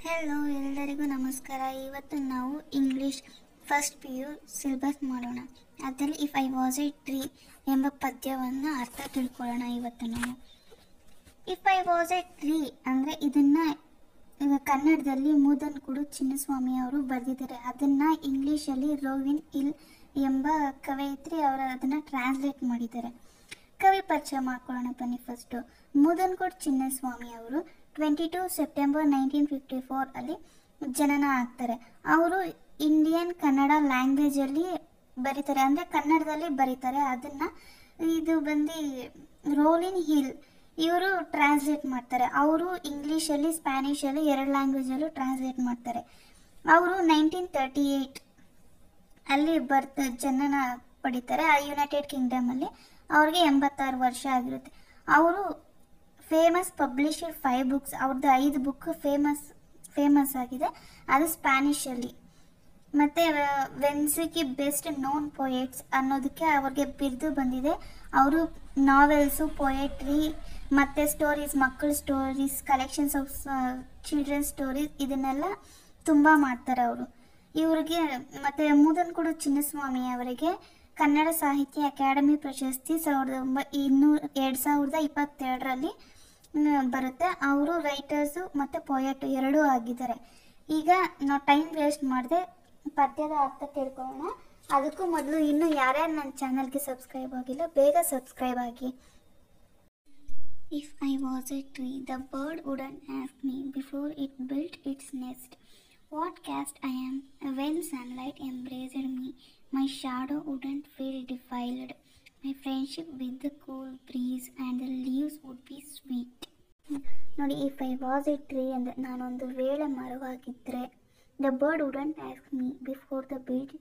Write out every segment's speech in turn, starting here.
Hello ಎಲ್ಲರಿಗೂ ನಮಸ್ಕಾರ. ಇವತ್ತು ನಾವು ಇಂಗ್ಲೀಷ್ ಫಸ್ಟ್ PU ಸಿಲೆಬಸ್ ಮಾಡೋಣ. ಅದರಲ್ಲಿ if I was a tree ಎಂಬ ಪದ್ಯವನ್ನು ಅರ್ಥ ತಿಳ್ಕೊಳ್ಳೋಣ. ಇವತ್ತು ನಾವು if I was a tree ಅಂದರೆ ಇದನ್ನು ಕನ್ನಡದಲ್ಲಿ ಮೂದನ್ಕುಡು ಚಿನ್ನಸ್ವಾಮಿ ಅವರು ಬರೆದಿದ್ದಾರೆ. ಅದನ್ನು ಇಂಗ್ಲೀಷಲ್ಲಿ ರೋವಿನ್ ಹಿಲ್ ಎಂಬ ಕವಯಿತ್ರಿ ಅವರು ಅದನ್ನು ಟ್ರಾನ್ಸ್ಲೇಟ್ ಮಾಡಿದ್ದಾರೆ. ಕವಿ ಪರಿಚಯ ಮಾಡ್ಕೊಳ್ಳೋಣ ಬನ್ನಿ. ಫಸ್ಟು ಮೂದನ್ಕುಡು ಚಿನ್ನಸ್ವಾಮಿ ಅವರು 22 ಸೆಪ್ಟೆಂಬರ್ 1954 ಅಲ್ಲಿ ಜನನ ಆಗ್ತಾರೆ. ಅವರು ಇಂಡಿಯನ್ ಕನ್ನಡ ಲ್ಯಾಂಗ್ವೇಜಲ್ಲಿ ಬರೀತಾರೆ, ಅಂದರೆ ಕನ್ನಡದಲ್ಲಿ ಬರೀತಾರೆ. ಅದನ್ನು ಇದು ಬಂದು ರೋಲಿನ್ ಹಿಲ್ ಇವರು ಟ್ರಾನ್ಸ್ಲೇಟ್ ಮಾಡ್ತಾರೆ. ಅವರು ಇಂಗ್ಲೀಷಲ್ಲಿ ಸ್ಪ್ಯಾನಿಷಲ್ಲಿ ಎರಡು ಲ್ಯಾಂಗ್ವೇಜಲ್ಲೂ ಟ್ರಾನ್ಸ್ಲೇಟ್ ಮಾಡ್ತಾರೆ. ಅವರು 1938 ಅಲ್ಲಿ ಜನನ ಪಡಿತಾರೆ. ಆ ಯುನೈಟೆಡ್ ಕಿಂಗ್ಡಮಲ್ಲಿ ಅವ್ರಿಗೆ 86 ವರ್ಷ ಆಗಿರುತ್ತೆ. ಅವರು ಫೇಮಸ್ ಪಬ್ಲಿಷರ್ 5 ಬುಕ್ಸ್, ಅವ್ರದ್ದು 5 ಬುಕ್ ಫೇಮಸ್ ಆಗಿದೆ. ಅದು ಸ್ಪ್ಯಾನಿಷಲ್ಲಿ. ಮತ್ತು ವೆನ್ಸಿಕಿ ಬೆಸ್ಟ್ ನೋನ್ ಪೊಯೆಟ್ಸ್ ಅನ್ನೋದಕ್ಕೆ ಅವ್ರಿಗೆ ಬಿರುದು ಬಂದಿದೆ. ಅವರು ನಾವೆಲ್ಸು, ಪೊಯೆಟ್ರಿ ಮತ್ತು ಸ್ಟೋರೀಸ್, ಮಕ್ಕಳ stories, collections of children stories ಇದನ್ನೆಲ್ಲ ತುಂಬ ಮಾಡ್ತಾರೆ ಅವರು. ಇವ್ರಿಗೆ ಮತ್ತು ಮೂದನ್ಕುಡು ಚಿನ್ನಸ್ವಾಮಿ ಅವರಿಗೆ ಕನ್ನಡ ಸಾಹಿತ್ಯ ಅಕಾಡೆಮಿ ಪ್ರಶಸ್ತಿ 2022ರಲ್ಲಿ ಬರುತ್ತೆ. ಅವರು ರೈಟರ್ಸು ಮತ್ತು ಪೊಯೆಟ್ ಎರಡೂ ಆಗಿದ್ದಾರೆ. ಈಗ ನಾವು ಟೈಮ್ ವೇಸ್ಟ್ ಮಾಡದೆ ಪದ್ಯದ ಅರ್ಥ ತಿಳ್ಕೊಳ್ಳೋಣ. ಅದಕ್ಕೂ ಮೊದಲು ಇನ್ನೂ ಯಾರ್ಯಾರು ನನ್ನ ಚಾನಲ್ಗೆ ಸಬ್ಸ್ಕ್ರೈಬ್ ಆಗಿಲ್ಲ, ಬೇಗ ಸಬ್ಸ್ಕ್ರೈಬ್ ಆಗಿ. If I was a tree the bird wouldn't ask me before it built its nest what caste I am when sunlight embraced me. My shadow wouldn't feel defiled. My friendship with the cool breeze and the leaves would be sweet. ನೋಡಿ, if I was a tree ಅಂದರೆ ನಾನೊಂದು ವೇಳೆ ಮರವಾಗಿದ್ದರೆ, the bird wouldn't ask me before the built.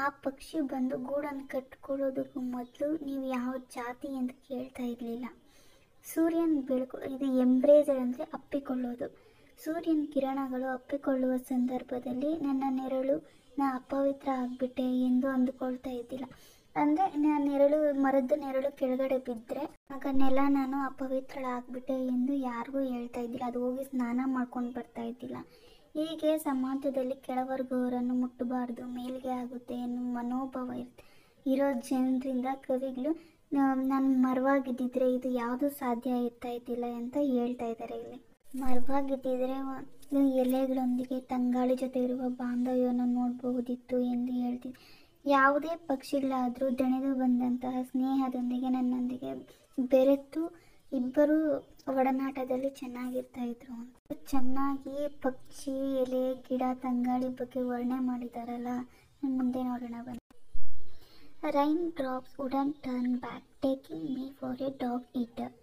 ಆ ಪಕ್ಷಿ ಬಂದು ಗೂಡನ್ನು ಕಟ್ಕೊಳ್ಳೋದಕ್ಕೂ ಮೊದಲು ನೀವು ಯಾವ ಜಾತಿ ಅಂತ ಕೇಳ್ತಾ ಇರಲಿಲ್ಲ. ಸೂರ್ಯನ ಬೆಳಕು, ಇದು ಎಂಬ್ರೇಸರ್ ಅಂದರೆ ಅಪ್ಪಿಕೊಳ್ಳೋದು. ಸೂರ್ಯನ ಕಿರಣಗಳು ಅಪ್ಪಿಕೊಳ್ಳುವ ಸಂದರ್ಭದಲ್ಲಿ ನನ್ನ ನೆರಳು ನಾ ಅಪವಿತ್ರ ಆಗಿಬಿಟ್ಟೆ ಎಂದು ಅಂದುಕೊಳ್ತಾ ಇದ್ದಿಲ್ಲ. ಅಂದರೆ ಮರದ ನೆರಳು ಕೆಳಗಡೆ ಬಿದ್ದರೆ ಆಗ ನೆಲ ನಾನು ಅಪವಿತ್ರಳಾಗ್ಬಿಟ್ಟೆ ಎಂದು ಯಾರಿಗೂ ಹೇಳ್ತಾ ಇದ್ದಿಲ್ಲ. ಅದು ಹೋಗಿ ಸ್ನಾನ ಮಾಡ್ಕೊಂಡು ಬರ್ತಾ ಇದ್ದಿಲ್ಲ. ಹೀಗೆ ಸಮಾಜದಲ್ಲಿ ಕೆಳವರ್ಗವರನ್ನು ಮುಟ್ಟಬಾರ್ದು, ಮೇಲ್ಗೆ ಆಗುತ್ತೆ ಎನ್ನುವ ಮನೋಭಾವ ಇರೋ ಜನರಿಂದ ಕವಿಗಳು ನಾನು ಮರವಾಗಿದ್ದಿದ್ರೆ ಇದು ಯಾವುದೂ ಸಾಧ್ಯ ಇರ್ತಾ ಇದ್ದಿಲ್ಲ ಅಂತ ಹೇಳ್ತಾ ಇದ್ದಾರೆ. ಇಲ್ಲಿ ಮರವಾಗಿದ್ದಿದ್ರೆ ಎಲೆಗಳೊಂದಿಗೆ ತಂಗಾಳಿ ಜೊತೆ ಇರುವ ಬಾಂಧವ್ಯವನ್ನು ನೋಡಬಹುದಿತ್ತು ಎಂದು ಹೇಳ್ತಿದ್ದೆ. ಯಾವುದೇ ಪಕ್ಷಿಗಳಾದರೂ ದಣಿದು ಬಂದಂತಹ ಸ್ನೇಹದೊಂದಿಗೆ ನನ್ನೊಂದಿಗೆ ಬೆರೆತು ಇಬ್ಬರು ಒಡನಾಟದಲ್ಲಿ ಚೆನ್ನಾಗಿರ್ತಾ ಇದ್ರು. ಚೆನ್ನಾಗಿ ಪಕ್ಷಿ, ಎಲೆ, ಗಿಡ, ತಂಗಾಳಿ ಬಗ್ಗೆ ವರ್ಣನೆ ಮಾಡಿದಾರಲ್ಲ, ಮುಂದೆ ನೋಡೋಣ ಬನ್ನಿ. Rain drops wouldn't turn back taking me for A dog eater.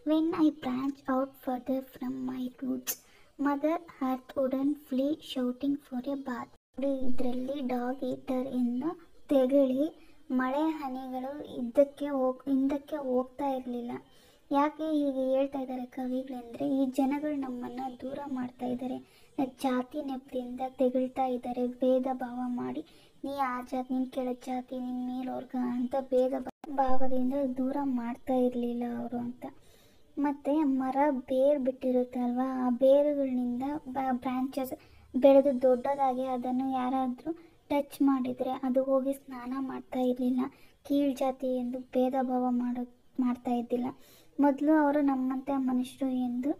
When I branch out further from my roots, Mother Earth wouldn't flee shouting for a bath. ಇದರಲ್ಲಿ ಡಾಗ್ ಈಟರ್ ಎಂದು ತೆಗಳಿ ಮಳೆ ಹನಿಗಳು ಹಿಂದಕ್ಕೆ ಹೋಗ್ತಾ ಇರಲಿಲ್ಲ. ಯಾಕೆ ಹೀಗೆ ಹೇಳ್ತಾ ಇದ್ದಾರೆ ಕವಿಗಳೆಂದರೆ, ಈ ಜನಗಳು ನಮ್ಮನ್ನು ದೂರ ಮಾಡ್ತಾ ಇದ್ದಾರೆ, ಜಾತಿ ನೆಪದಿಂದ ತೆಗಳ್ತಾ ಇದ್ದಾರೆ, ಭೇದ ಭಾವ ಮಾಡಿ ನೀ ಆ ಜಾತಿ, ನಿನ್ನ ಕೆಳ ಜಾತಿ, ನಿನ್ನ ಮೇಲ್ವರ್ಗ ಅಂತ ಭೇದ ಭಾವದಿಂದ ದೂರ ಮಾಡ್ತಾ ಇರಲಿಲ್ಲ ಅವರು ಅಂತ. ಮತ್ತು ಮರ ಬೇರು ಬಿಟ್ಟಿರುತ್ತಲ್ವ, ಆ ಬೇರುಗಳಿಂದ ಬ್ರಾಂಚಸ್ ಬೆಳೆದು ದೊಡ್ಡದಾಗಿ ಅದನ್ನು ಯಾರಾದರೂ ಟಚ್ ಮಾಡಿದರೆ ಅದು ಹೋಗಿ ಸ್ನಾನ ಮಾಡ್ತಾ ಇರಲಿಲ್ಲ. ಕೀಳು ಜಾತಿ ಎಂದು ಭೇದ ಭಾವ ಮಾಡ್ತಾ ಇದ್ದಿಲ್ಲ. ಮೊದಲು ಅವರು ನಮ್ಮಂತೆ ಮನುಷ್ಯರು ಎಂದು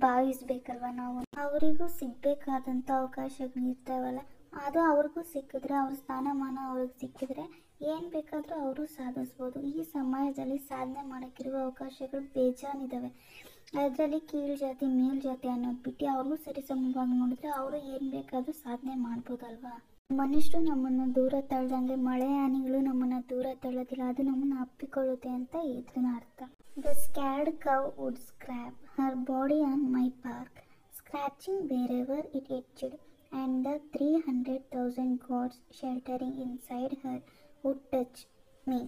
ಭಾವಿಸ್ಬೇಕಲ್ವ ನಾವು. ಅವರಿಗೂ ಸಿಗಬೇಕಾದಂಥ ಅವಕಾಶಗಳು ಇರ್ತಾವಲ್ಲ, ಅದು ಅವ್ರಿಗೂ ಸಿಕ್ಕಿದ್ರೆ, ಅವ್ರ ಸ್ಥಾನಮಾನ ಅವ್ರಿಗೆ ಸಿಕ್ಕಿದ್ರೆ ಏನು ಬೇಕಾದರೂ ಅವರು ಸಾಧಿಸ್ಬೋದು. ಈ ಸಮಾಜದಲ್ಲಿ ಸಾಧನೆ ಮಾಡೋಕ್ಕಿರುವ ಅವಕಾಶಗಳು ಬೇಜಾನಿದ್ದಾವೆ. ಅದರಲ್ಲಿ ಕೀಳು ಜಾತಿ, ಮೇಲು ಜಾತಿ ಅನ್ನೋದು ಬಿಟ್ಟು ಅವ್ರಿಗೂ ಸರಿಸಮವಾಗಿ ನೋಡಿದ್ರೆ ಅವರು ಏನು ಬೇಕಾದರೂ ಸಾಧನೆ ಮಾಡ್ಬೋದಲ್ವಾ. ಮನುಷ್ಯರು ನಮ್ಮನ್ನು ದೂರ ತಳ್ದಂಗೆ ಮಳೆ ಹನಿಗಳು ನಮ್ಮನ್ನು ದೂರ ತಳ್ಳೋದಿಲ್ಲ, ಅದು ನಮ್ಮನ್ನು ಅಪ್ಪಿಕೊಳ್ಳುತ್ತೆ ಅಂತ ಇದನ್ನ ಅರ್ಥ. The scared cow would scrape her body on my bark, scratching wherever it itched, and the 300,000 gods sheltering inside her would touch me.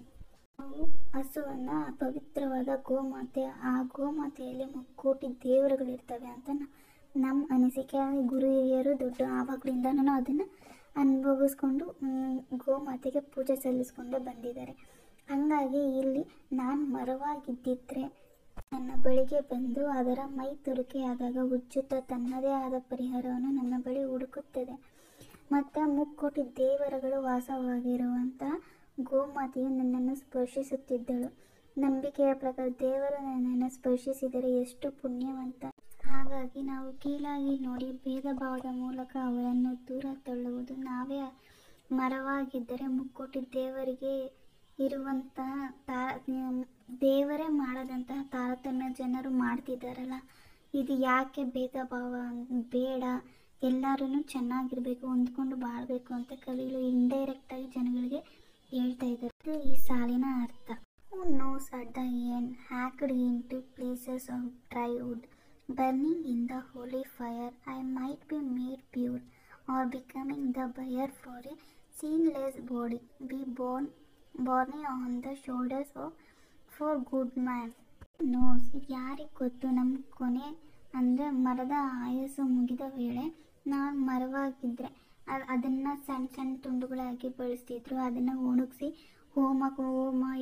ನಾವು ಹಸುವನ್ನು ಪವಿತ್ರವಾದ ಗೋಮಾತೆ, ಆ ಗೋಮಾತೆಯಲ್ಲಿ 3 ಕೋಟಿ ದೇವರುಗಳಿರ್ತವೆ ಅಂತ ನಮ್ಮ ಅನಿಸಿಕೆ. ಗುರು ಹಿರಿಯರು ದೊಡ್ಡ ಆವಾಗಲಿಂದನೂ ಅದನ್ನು ಅನುಭವಿಸ್ಕೊಂಡು ಗೋಮಾತೆಗೆ ಪೂಜೆ ಸಲ್ಲಿಸ್ಕೊಂಡೇ ಬಂದಿದ್ದಾರೆ. ಹಾಗಾಗಿ ಇಲ್ಲಿ ನಾನು ಮರವಾಗಿದ್ದಿದ್ರೆ ನನ್ನ ಬಳಿಗೆ ಬಂದು ಅದರ ಮೈ ತುರಿಕೆಯಾದಾಗ ಉಜ್ಜುತ್ತಾ ತನ್ನದೇ ಆದ ಪರಿಹಾರವನ್ನು ನನ್ನ ಬಳಿ ಹುಡುಕುತ್ತದೆ. ಮತ್ತು ಮುಕ್ಕೋಟಿ ದೇವರುಗಳು ವಾಸವಾಗಿರುವಂತಹ ಗೋಮಾತೆಯು ನನ್ನನ್ನು ಸ್ಪರ್ಶಿಸುತ್ತಿದ್ದಳು. ನಂಬಿಕೆಯ ಪ್ರಕಾರ ದೇವರು ನನ್ನನ್ನು ಸ್ಪರ್ಶಿಸಿದರೆ ಎಷ್ಟು ಪುಣ್ಯವಂತ. ಹಾಗಾಗಿ ನಾವು ಕೀಳಾಗಿ ನೋಡಿ ಭೇದ ಭಾವದ ಮೂಲಕ ಅವರನ್ನು ದೂರ ತಳ್ಳುವುದು. ನಾವೇ ಮರವಾಗಿದ್ದರೆ ಮುಕ್ಕೋಟಿ ದೇವರಿಗೆ ಇರುವಂತಹ ದೇವರೇ ಮಾಡದಂತಹ ತಾರತಮ್ಯ ಜನರು ಮಾಡ್ತಿದ್ದಾರಲ್ಲ, ಇದು ಯಾಕೆ ಭೇದ ಭಾವ? ಬೇಡ, ಎಲ್ಲರೂ ಚೆನ್ನಾಗಿರ್ಬೇಕು, ಹೊಂದ್ಕೊಂಡು ಬಾಳಬೇಕು ಅಂತ ಕಲಿಯಲು ಇಂಡೈರೆಕ್ಟಾಗಿ ಜನಗಳಿಗೆ ಹೇಳ್ತಾ ಇದ್ದಾರೆ. ಈ ಸಾಲಿನ ಅರ್ಥ: Who knows at the end, hacked into pieces of dry wood, burning in the holy fire, I might be made pure, or becoming the buyer for a sinless body, be borne on the shoulders of for good man. knows, ಯಾರಿಗೆ ಗೊತ್ತು, ನಮ್ಮ ಕೊನೆ ಅಂದರೆ ಮರದ ಆಯಸ್ಸು ಮುಗಿದ ವೇಳೆ ನಾನು ಮರವಾಗಿದ್ದರೆ ಅದನ್ನು ಸಣ್ಣ ಸಣ್ಣ ತುಂಡುಗಳಾಗಿ ಬಳಸ್ತಿದ್ರು. ಅದನ್ನು ಒಣಗಿಸಿ ಹೋಮ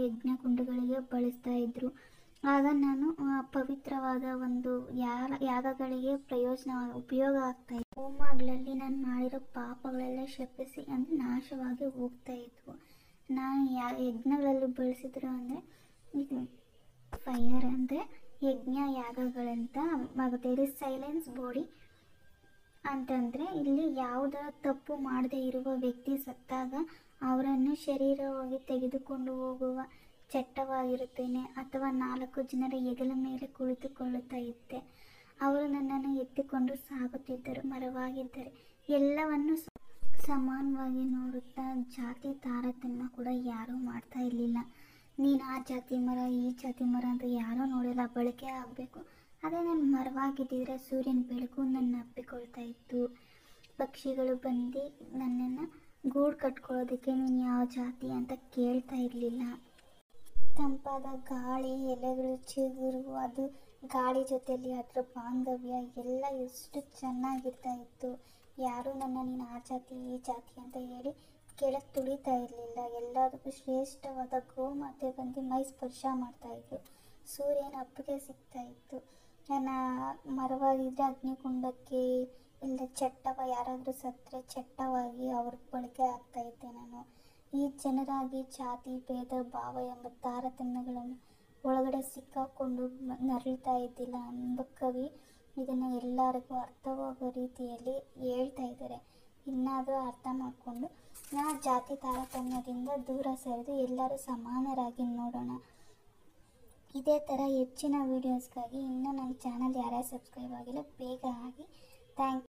ಯಜ್ಞ ಕುಂಡಗಳಿಗೆ ಬಳಸ್ತಾ ಇದ್ರು. ಆಗ ನಾನು ಪವಿತ್ರವಾದ ಒಂದು ಯಾಗಗಳಿಗೆ ಉಪಯೋಗ ಆಗ್ತಾ ಇತ್ತು. ಹೋಮಗಳಲ್ಲಿ ನಾನು ಮಾಡಿರೋ ಪಾಪಗಳೆಲ್ಲ ಶಪಿಸಿ ಅಂದರೆ ನಾಶವಾಗಿ ಹೋಗ್ತಾ ಇದ್ವು. ನಾನು ಯಜ್ಞಗಳಲ್ಲಿ ಬಳಸಿದ್ರು ಅಂದರೆ ಇದು ಫೈರ್ ಅಂದರೆ ಯಜ್ಞ ಯಾಗಗಳಂತ ಆಗುತ್ತೆ. ಇದು ಸೈಲೆನ್ಸ್ ಬಾಡಿ ಅಂತಂದರೆ ಇಲ್ಲಿ ಯಾವುದರ ತಪ್ಪು ಮಾಡದೇ ಇರುವ ವ್ಯಕ್ತಿ ಸತ್ತಾಗ ಅವರನ್ನು ಶರೀರವಾಗಿ ತೆಗೆದುಕೊಂಡು ಹೋಗುವ ಚಟ್ಟವಾಗಿರುತ್ತೇನೆ, ಅಥವಾ 4 ಜನರ ಹೆಗಲ ಮೇಲೆ ಕುಳಿತುಕೊಳ್ಳುತ್ತಾ ಇದ್ದೆ. ಅವರು ನನ್ನನ್ನು ಎತ್ತಿಕೊಂಡು ಸಾಗುತ್ತಿದ್ದರು. ಮರವಾಗಿದ್ದರೆ ಎಲ್ಲವನ್ನು ಸಮಾನವಾಗಿ ನೋಡುತ್ತಾ ಜಾತಿ ತಾರತಮ್ಯ ಕೂಡ ಯಾರೂ ಮಾಡ್ತಾ ಇರಲಿಲ್ಲ. ನೀನು ಆ ಜಾತಿ ಮರ ಈ ಜಾತಿ ಮರ ಅಂತ ಯಾರೂ ನೋಡಿಲ್ಲ, ಬಳಕೆ ಆಗಬೇಕು. ಅದೇ ನಾನು ಮರವಾಗಿದ್ದಿದ್ರೆ ಸೂರ್ಯನ ಬೆಳಕು ನನ್ನ ಅಪ್ಪಿಕೊಳ್ತಾ ಇತ್ತು. ಪಕ್ಷಿಗಳು ಬಂದು ನನ್ನನ್ನು ಗೂಡು ಕಟ್ಕೊಳ್ಳೋದಕ್ಕೆ ನೀನು ಯಾವ ಜಾತಿ ಅಂತ ಕೇಳ್ತಾ ಇರಲಿಲ್ಲ. ತಂಪಾದ ಗಾಳಿ, ಎಲೆಗಳು ಚಿಗುರು, ಅದು ಗಾಳಿ ಜೊತೆಯಲ್ಲಿ ಅದರ ಬಾಂಧವ್ಯ ಎಲ್ಲ ಎಷ್ಟು ಚೆನ್ನಾಗಿರ್ತಾ ಇತ್ತು. ಯಾರೂ ನೀನು ಆ ಜಾತಿ ಈ ಜಾತಿ ಅಂತ ಹೇಳಿ ಕೆಳಗೆ ತುಳಿತಾ ಇರಲಿಲ್ಲ. ಎಲ್ಲದಕ್ಕೂ ಶ್ರೇಷ್ಠವಾದ ಗೋಮಾತೆ ಬಂದು ಮೈ ಸ್ಪರ್ಶ ಮಾಡ್ತಾಯಿದ್ರು. ಸೂರ್ಯನ ಅಪ್ಪಿಗೆ ಸಿಗ್ತಾ ಇತ್ತು. ನನ್ನ ಮರವಾಗಿದ್ದರೆ ಅಗ್ನಿಕುಂಡಕ್ಕೆ ಇಲ್ಲ ಯಾರಾದರೂ ಸತ್ತರೆ ಚಟ್ಟವಾಗಿ ಅವ್ರಿಗೆ ಬಳಕೆ ಆಗ್ತಾಯಿದ್ದೆ ನಾನು. ಈ ಜನರಾಗಿ ಜಾತಿ ಭೇದ ಭಾವ ಎಂಬ ತಾರತಮ್ಯಗಳನ್ನು ಒಳಗಡೆ ಸಿಕ್ಕಾಕೊಂಡು ನರಳ್ತಾ ಇದ್ದಿಲ್ಲ ಎಂಬ ಕವಿ ಇದನ್ನು ಎಲ್ಲರಿಗೂ ಅರ್ಥವಾಗೋ ರೀತಿಯಲ್ಲಿ ಹೇಳ್ತಾ ಇದ್ದಾರೆ. ಇನ್ನಾದರೂ ಅರ್ಥ ಮಾಡಿಕೊಂಡು ನಾವು ಜಾತಿ ತಾರತಮ್ಯದಿಂದ ದೂರ ಸರಿದು ಎಲ್ಲರೂ ಸಮಾನರಾಗಿ ನೋಡೋಣ. ಇದೇ ಥರ ಹೆಚ್ಚಿನ ವೀಡಿಯೋಸ್ಗಾಗಿ ಇನ್ನೂ ನನ್ನ ಚಾನಲ್ ಯಾರ್ಯಾರು ಸಬ್ಸ್ಕ್ರೈಬ್ ಆಗಿಲ್ಲ ಬೇಗ ಆಗಿ. Thank you.